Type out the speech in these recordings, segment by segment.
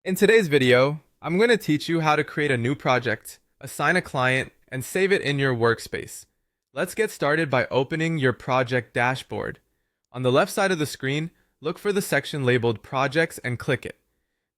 In today's video, I'm going to teach you how to create a new project, assign a client, and save it in your workspace. Let's get started by opening your project dashboard. On the left side of the screen, look for the section labeled Projects and click it.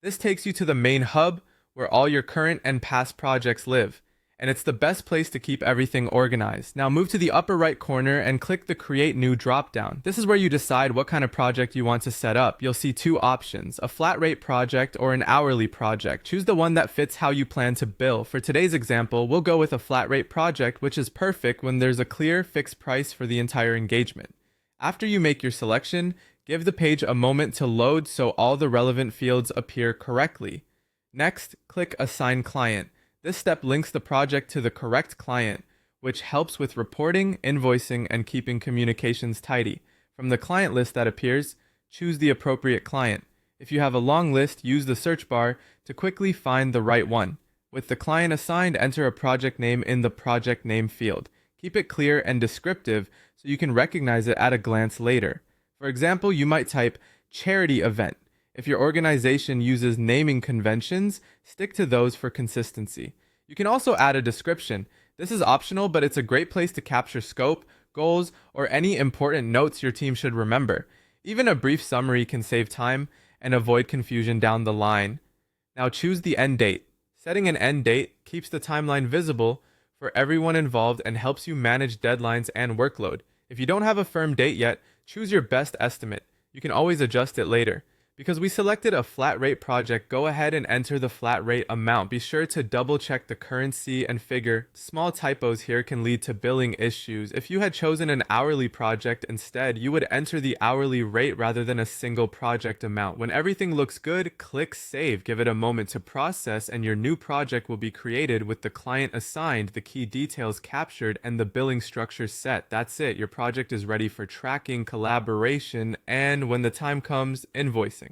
This takes you to the main hub where all your current and past projects live, and it's the best place to keep everything organized. Now move to the upper right corner and click the Create New dropdown. This is where you decide what kind of project you want to set up. You'll see two options, a flat rate project or an hourly project. Choose the one that fits how you plan to bill. For today's example, we'll go with a flat rate project, which is perfect when there's a clear fixed price for the entire engagement. After you make your selection, give the page a moment to load so all the relevant fields appear correctly. Next, click Assign Client. This step links the project to the correct client, which helps with reporting, invoicing, and keeping communications tidy. From the client list that appears, choose the appropriate client. If you have a long list, use the search bar to quickly find the right one. With the client assigned, enter a project name in the project name field. Keep it clear and descriptive so you can recognize it at a glance later. For example, you might type charity event. If your organization uses naming conventions, stick to those for consistency. You can also add a description. This is optional, but it's a great place to capture scope, goals, or any important notes your team should remember. Even a brief summary can save time and avoid confusion down the line. Now choose the end date. Setting an end date keeps the timeline visible for everyone involved and helps you manage deadlines and workload. If you don't have a firm date yet, choose your best estimate. You can always adjust it later. Because we selected a flat rate project, go ahead and enter the flat rate amount. Be sure to double check the currency and figure. Small typos here can lead to billing issues. If you had chosen an hourly project instead, you would enter the hourly rate rather than a single project amount. When everything looks good, click Save. Give it a moment to process and your new project will be created with the client assigned, the key details captured, and the billing structure set. That's it. Your project is ready for tracking, collaboration, and when the time comes, invoicing.